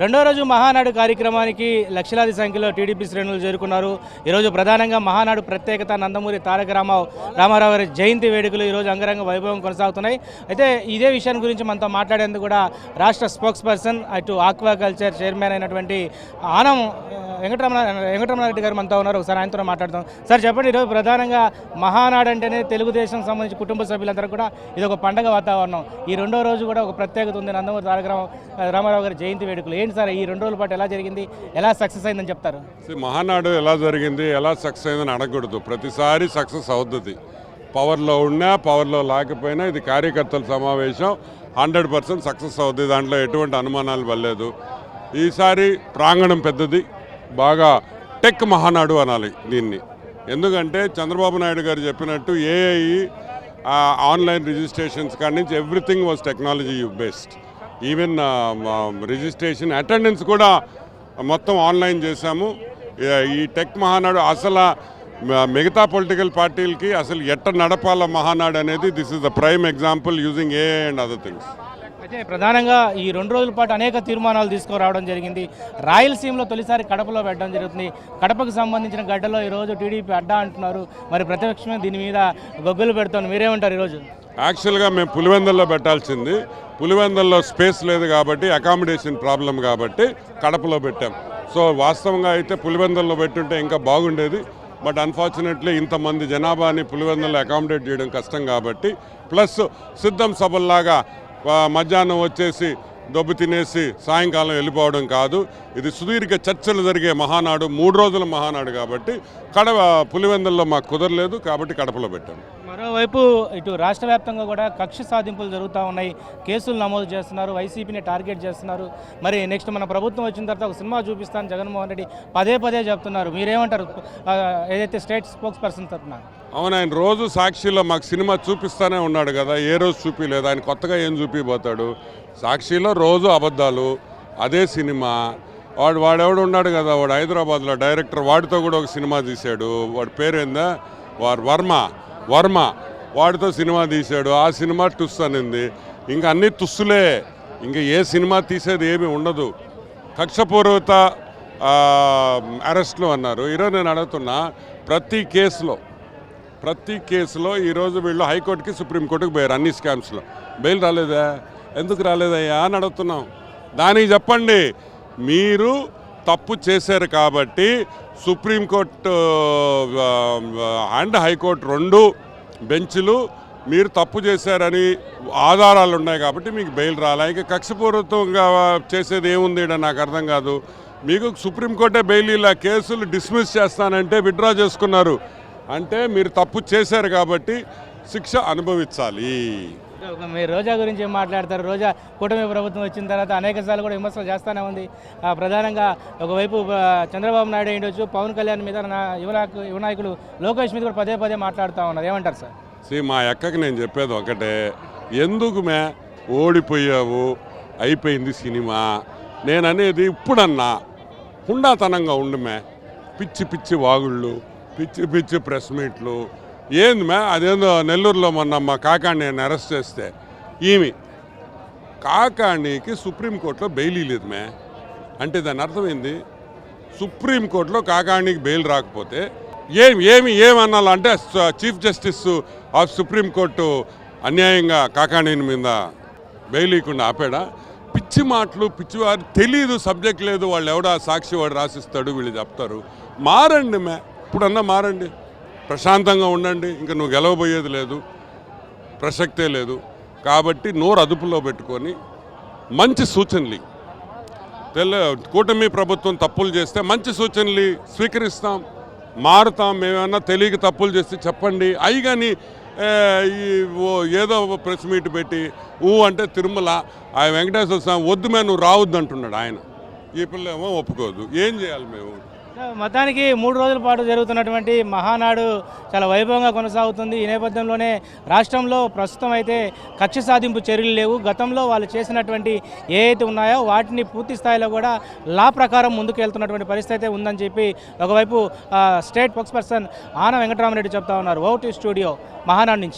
రెండో రోజు మహానాడు కార్యక్రమానికి లక్షలాది సంఖ్యలో టీడీపీ శ్రేణులు చేరుకున్నారు. ఈరోజు ప్రధానంగా మహానాడు ప్రత్యేకత నందమూరి తారక రామారావు గారి జయంతి వేడుకలు ఈరోజు అంగరంగ వైభవం కొనసాగుతున్నాయి. అయితే ఇదే విషయాన్ని గురించి మనతో మాట్లాడేందుకు కూడా రాష్ట్ర స్పోక్స్ పర్సన్ అటు ఆక్వాకల్చర్ చైర్మన్ అయినటువంటి ఆనం వెంకటరమణారెడ్డి గారు మనతో ఉన్నారు. ఒకసారి ఆయనతో మాట్లాడదాం. సార్ చెప్పండి, ఈరోజు ప్రధానంగా మహానాడు అంటేనే తెలుగుదేశం సంబంధించి కుటుంబ సభ్యులందరూ కూడా ఇది ఒక పండగ వాతావరణం. ఈ రెండో రోజు కూడా ఒక ప్రత్యేకత ఉంది, నందమూరి తారక రామారావు గారి జయంతి వేడుకలు. ఏంటి సార్, ఈ 2 రోజుల పాటు ఎలా జరిగింది, ఎలా సక్సెస్ అయిందని చెప్తారు? మహానాడు ఎలా జరిగింది, ఎలా సక్సెస్ అయిందని అడగకూడదు. ప్రతిసారి సక్సెస్ అవుతుంది. పవర్లో ఉన్నా పవర్లో లేకపోయినా ఇది కార్యకర్తల సమావేశం 100% సక్సెస్ అవుతుంది. దాంట్లో ఎటువంటి అనుమానాలు వల్లేదు. ఈసారి ప్రాంగణం పెద్దది, బాగా టెక్ మహానాడు అనాలి దీన్ని. ఎందుకంటే చంద్రబాబు నాయుడు గారు చెప్పినట్టు ఏఐ ఆన్లైన్ రిజిస్ట్రేషన్స్ కాడి నుంచి everything was technology based. Even registration attendance కూడా మొత్తం ఆన్లైన్ చేశాము. ఈ టెక్ మహానాడు అసలు మిగతా పొలిటికల్ పార్టీలకి అసలు ఎట్ట నడపాల మహానాడు అనేది this is the prime example using AI and other things. అయితే ప్రధానంగా ఈ 2 రోజుల పాటు అనేక తీర్మానాలు తీసుకురావడం జరిగింది. రాయలసీమలో తొలిసారి కడపలో పెట్టడం జరుగుతుంది. కడపకు సంబంధించిన గడ్డలో ఈరోజు టీడీపీ అడ్డా అంటున్నారు. మరి ప్రతిపక్షమే దీని మీద గొగ్గులు పెడుతుంది. మీరేమంటారు? ఈరోజు యాక్చువల్గా మేము పులివెందుల్లో పెట్టాల్సింది, పులివెందుల్లో స్పేస్ లేదు కాబట్టి, అకామిడేషన్ ప్రాబ్లం కాబట్టి కడపలో పెట్టాం. సో వాస్తవంగా అయితే పులివెందుల్లో పెట్టుంటే ఇంకా బాగుండేది. బట్ అన్ఫార్చునేట్లీ ఇంతమంది జనాభాని పులివెందుల్లో అకామిడేట్ చేయడం కష్టం కాబట్టి, ప్లస్ సిద్ధం సభల్లాగా మధ్యాహ్నం వచ్చేసి దొబ్బు తినేసి సాయంకాలం వెళ్ళిపోవడం కాదు. ఇది సుదీర్ఘ చర్చలు జరిగే మహానాడు, 3 రోజుల మహానాడు కాబట్టి పులివెందుల్లో మాకు కుదరలేదు కాబట్టి కడపలో పెట్టాం. మరోవైపు ఇటు రాష్ట్ర వ్యాప్తంగా కూడా కక్ష సాధింపులు జరుగుతూ ఉన్నాయి. కేసులు నమోదు చేస్తున్నారు, వైసీపీని టార్గెట్ చేస్తున్నారు. మరి నెక్స్ట్ మన ప్రభుత్వం వచ్చిన తర్వాత ఒక సినిమా చూపిస్తాను జగన్మోహన్ రెడ్డి పదే చెప్తున్నారు. మీరేమంటారు ఏదైతే స్టేట్ స్పోక్స్ పర్సన్ తరఫున? అవును, ఆయన రోజు సాక్షిలో మాకు సినిమా చూపిస్తానే ఉన్నాడు కదా, ఏ రోజు చూపించలేదు. ఆయన కొత్తగా ఏం చూపిపోతాడు? సాక్షిలో రోజు అబద్ధాలు, అదే సినిమా. వాడెవడు ఉన్నాడు కదా, వాడు హైదరాబాద్లో డైరెక్టర్, వాడితో కూడా ఒక సినిమా తీశాడు. వాడి పేరేందా, వర్మ, వాడితో సినిమా తీశాడు. ఆ సినిమా టుస్ అనింది. ఇంకా అన్నీ తుస్సులే, ఇంకా ఏ సినిమా తీసేది ఏమీ ఉండదు. కక్షపూర్వత అరెస్ట్లు అన్నారు. ఈరోజు నేను అడుగుతున్నా, ప్రతి కేసులో ఈరోజు వీళ్ళు హైకోర్టుకి సుప్రీంకోర్టుకి పోయారు. అన్ని స్కామ్స్లో బెయిల్ రాలేదా? ఎందుకు రాలేదయ్యా అని అడుగుతున్నాం. దానికి చెప్పండి. మీరు తప్పు చేశారు కాబట్టి సుప్రీంకోర్టు అండ్ హైకోర్టు 2 బెంచ్లు మీరు తప్పు చేశారని ఆధారాలు ఉన్నాయి కాబట్టి మీకు బెయిల్ రాలే. ఇక కక్షపూర్వకంగా చేసేది ఏముంది నాకు అర్థం కాదు. మీకు సుప్రీంకోర్టే బెయిల్ ఇలా కేసులు డిస్మిస్ చేస్తానంటే విత్డ్రా చేసుకున్నారు అంటే మీరు తప్పు చేశారు కాబట్టి శిక్ష అనుభవించాలి. మీరు రోజా గురించి ఏం మాట్లాడతారు? రోజా కూటమి ప్రభుత్వం వచ్చిన తర్వాత అనేకసార్లు కూడా విమర్శలు చేస్తూనే ఉంది. ప్రధానంగా ఒకవైపు చంద్రబాబు నాయుడు ఉండొచ్చు, పవన్ కళ్యాణ్ మీద యువ నాయకులు లోకేష్ మీద కూడా పదే మాట్లాడుతూ ఉన్నారు. ఏమంటారు సార్? మా అక్కకి నేను చెప్పేది ఒకటే, ఎందుకు ఓడిపోయావు, అయిపోయింది సినిమా. నేను అనేది ఇప్పుడన్నా హుండాతనంగా ఉండుమే, పిచ్చి వాగుళ్ళు, పిచ్చి ప్రెస్ మీట్లు ఏంది అదేందో నెల్లూరులో మొన్న మా కాకాణి అరెస్ట్ చేస్తే కాకాణికి సుప్రీంకోర్టులో బెయిల్ లేదు అంటే దాని అర్థమైంది. సుప్రీంకోర్టులో కాకాణికి బెయిల్ రాకపోతే ఏమన్నాలంటే చీఫ్ జస్టిస్ ఆఫ్ సుప్రీంకోర్టు అన్యాయంగా కాకాణిని మీద బెయిల్ ఇవ్వకుండా ఆపాడా? పిచ్చి మాటలు, పిచ్చివారు, తెలీదు, సబ్జెక్ట్ లేదు. వాళ్ళు ఎవడా సాక్షి వాడు రాసిస్తాడు, వీళ్ళు చెప్తారు. మారండి ఇప్పుడన్నా మారండి, ప్రశాంతంగా ఉండండి. ఇంకా నువ్వు గెలవబోయేది లేదు, ప్రసక్తే లేదు. కాబట్టి నోరు అదుపులో పెట్టుకొని మంచి సూచనలు, కూటమి ప్రభుత్వం తప్పులు చేస్తే మంచి సూచనలు స్వీకరిస్తాం, మారుతాం. మేమేమన్నా తెలియక తప్పులు చేస్తే చెప్పండి. అవి కానీ ఏదో ప్రెస్ మీట్ పెట్టి అంటే తిరుమల ఆ వెంకటేశ్వర స్వామి వద్దు నువ్వు రావద్దు అంటున్నాడు ఆయన. ఈ పిల్ల ఏమో ఒప్పుకోదు. ఏం చేయాలి మేము? మొత్తానికి 3 రోజుల పాటు జరుగుతున్నటువంటి మహానాడు చాలా వైభవంగా కొనసాగుతుంది. ఈ నేపథ్యంలోనే రాష్ట్రంలో ప్రస్తుతం అయితే కక్ష సాధింపు చర్యలు లేవు. గతంలో వాళ్ళు చేసినటువంటి ఏవైతే ఉన్నాయో వాటిని పూర్తి స్థాయిలో కూడా లా ప్రకారం ముందుకు వెళ్తున్నటువంటి పరిస్థితి అయితే ఉందని చెప్పి ఒకవైపు state spokesperson Anam Venkataramana Reddy చెప్తా ఉన్నారు. ఓటీ స్టూడియో మహానాడు నుంచి.